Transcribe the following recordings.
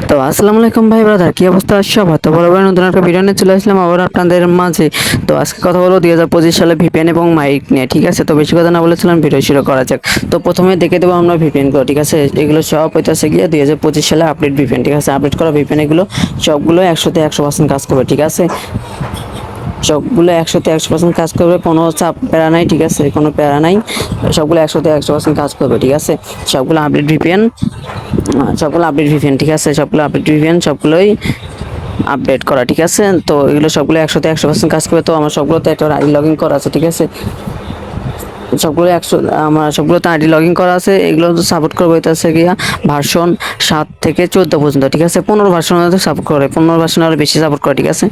তো আসসালামু আলাইকুম ভাই ব্রাদার, কি অবস্থা? সব হয়তো বড় বড় নতুন একটা ভিডিও নিয়ে চলে আসলাম আবার আপনাদের মাঝে। তো আজকে কথা বলবো 2025 সালে ভিপিএন এবং মাইক নিয়ে, ঠিক আছে? তো বেশি কথা না বলেছিলাম, ভিডিও শুরু করা যাক। তো প্রথমে দেখে দেবো আমরা ভিপিএন গুলো, ঠিক আছে? এগুলো সব হইতেছে গিয়ে 2025 সালে আপডেট ভিপিএন, ঠিক আছে? আপডেট করা ভিপিএন এগুলো সবগুলো 100% কাজ করবে, ঠিক আছে? সবগুলো 100% কাজ করবে, কোনো চাপ প্যারা নাই, ঠিক আছে? কোনো প্যারা নাই, সবগুলো 100% কাজ করবে, ঠিক আছে? সবগুলো আপডেট ভিপিএন, সবগুলো আপডেট ভিপিএন, ঠিক আছে? সবগুলো আপডেট ভিপিএন, সবগুলোই আপডেট করা, ঠিক আছে? তো এগুলো সবগুলো 100% কাজ করবে। তো আমার সবগুলোতে একটা আইডি লগ ইন করা আছে, ঠিক আছে? সবগুলো 100, আমার সবগুলোতে আইডি লগ ইন করা আছে। এগুলো সাপোর্ট করবে হইতেছে গিয়া ভার্সন 7 থেকে 14 পর্যন্ত, ঠিক আছে? 15 ভার্সন সাপোর্ট করে, 15 ভার্সন আরও বেশি সাপোর্ট করে, ঠিক আছে?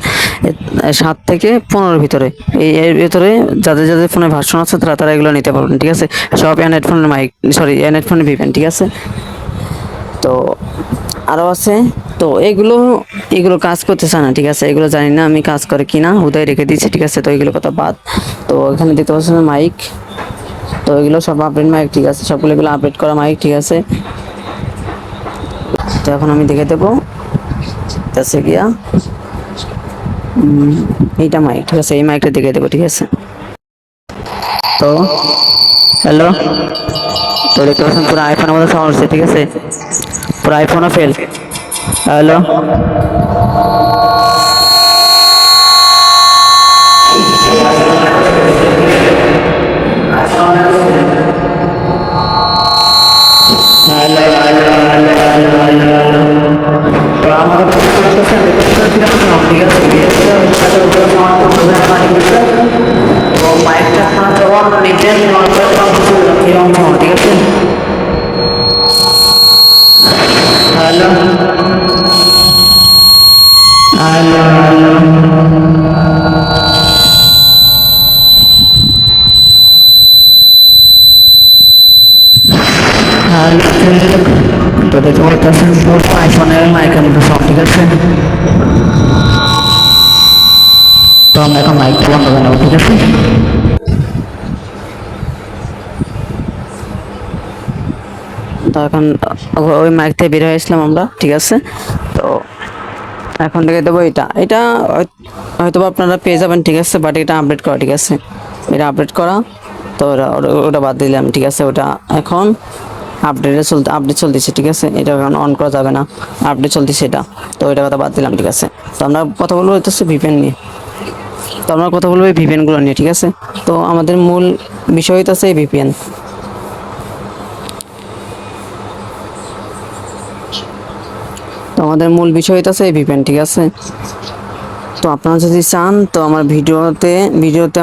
7 থেকে 15 ভিতরে, এর ভিতরে যাদের যাদের ফোনে ভার্সন আছে তারা তারা এগুলো নিতে পারবেন, ঠিক আছে? সব অ্যান্ড্রয়েড ফোনের মাইক, সরি অ্যান্ড্রয়েড ফোনের ভিভেন, ঠিক আছে? তো আরও আছে। তো এগুলো এগুলো কাজ করতেছে না, ঠিক আছে? এগুলো জানি না আমি কাজ করে কিনা, হুদায় রেখে দিয়েছি, ঠিক আছে? তো এগুলো কথা বাদ। তো এখানে দেখতে পাচ্ছেন মাইক, তো এগুলো সব আপডেট মাইক, ঠিক আছে? সবগুলো এগুলো আপডেট করা মাইক, ঠিক আছে? তো এখন আমি দেখে দেবো আছে গিয়া এইটা মাইক, ঠিক আছে? এই মাইকটা দেখে দেবো, ঠিক আছে? তো হ্যালো, তো দেখতে পাচ্ছেন পুরো আইফোনের মধ্যে সাউন্ড হচ্ছে, ঠিক আছে? পুরো আইফোনও fail. Hello, hello, hello, hello, hello, hello, hello. তো আমাদের ঠিক আছে? তো মাইকটা আপনারা যখন নিতেন ঠিক আছে? Hello, hello, hello. তো দেখতে পাচ্ছেন আইফোনের মাইকের মতো সব, ঠিক আছে? তো আমরা এখন মাইকটা বন্ধ করে নেবো, ঠিক আছে? তো এখন ওই মাইক থেকে বের হয়ে আসলাম আমরা, ঠিক আছে? তো এখন দেখে দেবো এটা এটা হয়তো আপনারা পেয়ে যাবেন, ঠিক আছে? বাট এটা আপডেট করা, ঠিক আছে? এটা আপডেট করা। তো ওটা বাদ দিলাম, ঠিক আছে? ওটা এখন আপডেট চলতেছে, ঠিক আছে? এটা এখন অন করা যাবে না, আপডেট চলতেছে এটা। তো এটা কথা বাদ দিলাম, ঠিক আছে? তো আমরা কথা বলবো হচ্ছে ভিপিএন নিয়ে। তো আমরা কথা বলবো এই ভিপিএনগুলো নিয়ে, ঠিক আছে? তো আমাদের মূল বিষয় হইতেছে এই ভিপিএন। তো আমাদের মূল বিষয় হইতেছে এই ভিপিএন, ঠিক আছে? তো আপনারা যদি চান তো আমার ভিডিওতে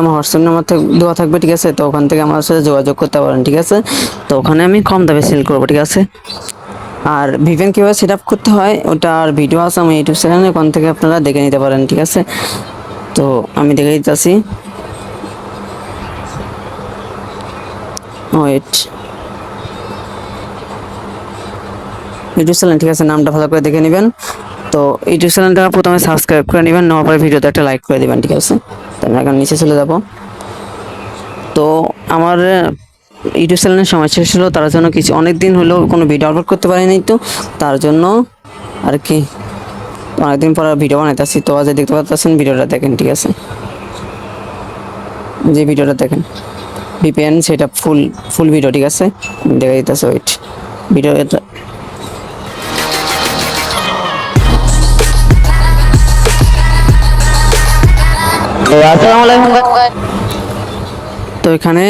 আমার হোয়াটসঅ্যাপ নাম্বার দেওয়া থাকবে, ঠিক আছে? তো ওখান থেকে আমার সাথে যোগাযোগ করতে পারেন, ঠিক আছে? তো ওখানে আমি কম দামে সেল করবো, ঠিক আছে? আর ভিপিএন কীভাবে সেট আপ করতে হয় ওটার ভিডিও আছে আমার ইউটিউব চ্যানেলে, ওখান থেকে আপনারা দেখে নিতে পারেন, ঠিক আছে? তো আমি দেখে দিতেছি, ওয়েট, ইউটিউব চ্যানেল, ঠিক আছে? নামটা ভালো করে দেখে নেবেন। তো ইউটিউব চ্যানেলটা প্রথমে সাবস্ক্রাইব করে নেবেন, নেওয়ার পরে ভিডিওতে একটা লাইক করে দেবেন, ঠিক আছে? তো আমি এখন নিচে চলে যাব। তো আমার ইউটিউব চ্যানেলের সমস্যা ছিল, তার জন্য কিছু অনেক দিন হলো কোনো ভিডিও আপলোড করতে পারিনি, তো তার জন্য আর কি অনেকদিন পর ভিডিও বানাইতেছি। তো আজ দেখতে পাচ্ছেন, ভিডিওটা দেখেন, ঠিক আছে? যে ভিডিওটা দেখেন ভিপিএন সেটা ফুল ভিডিও, ঠিক আছে? দেখা দিতেছে, ওয়েট, ভিডিও এটা। আসসালামু আলাইকুম। তো এখানে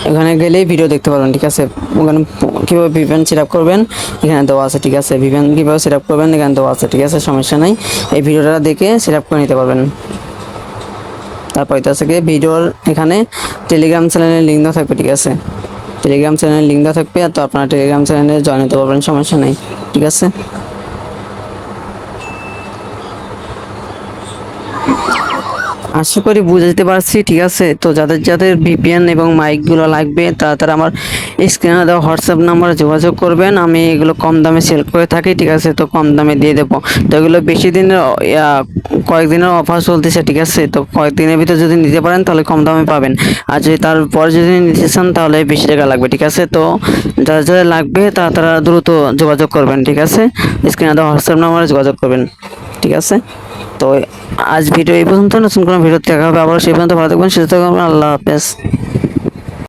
এখানে গেলেই ভিডিও দেখতে পারবেন, ঠিক আছে? ওখানে কীভাবে ভিপিএন সেট আপ করবেন এখানে দেওয়া আছে, ঠিক আছে? ভিপিএন কীভাবে সেট আপ করবেন এখানে দেওয়া আছে, ঠিক আছে? সমস্যা নাই, এই ভিডিওটা দেখে সেট আপ করে নিতে পারবেন। তারপর এটা আছে কি ভিডিওর এখানে টেলিগ্রাম চ্যানেলের লিঙ্ক দেওয়া থাকবে, ঠিক আছে? টেলিগ্রাম চ্যানেলের লিঙ্ক দেওয়া থাকবে, তো আপনারা টেলিগ্রাম চ্যানেলে জয়েন হতে পারবেন, সমস্যা নেই, ঠিক আছে? আশা করি বুঝাতে পারছি, ঠিক আছে। তো যাদের যাদের ভিপিএন এবং মাইকগুলো লাগবে তারা আমার স্ক্রিনে দেওয়া হোয়াটসঅ্যাপ নাম্বারে যোগাযোগ করবেন। আমি এগুলো কম দামে সেল করে থাকি, ঠিক আছে। তো কম দামে দিয়ে দেবো। তো এগুলো বেশি দিনের কয়েকদিনের অফার চলতেছে, ঠিক আছে। তো কয়েকদিনের ভিতরে যদি নিতে পারেন তাহলে কম দামে পাবেন, আর যদি তারপর যদি নিতে চান তাহলে বেশি টাকা লাগবে, ঠিক আছে। তো যাদের যাদের লাগবে তারা দ্রুত যোগাযোগ করবেন, ঠিক আছে। স্ক্রিনে দেওয়া হোয়াটসঅ্যাপ নাম্বারে যোগাযোগ করবেন, ঠিক আছে। তো আজ ভিডিও এই পর্যন্ত, নতুন কোনো ভিডিও দেখা হবে আবার। সেই পর্যন্ত ভালো থাকবেন, সুস্থ থাকবেন। আল্লাহ হাফেজ।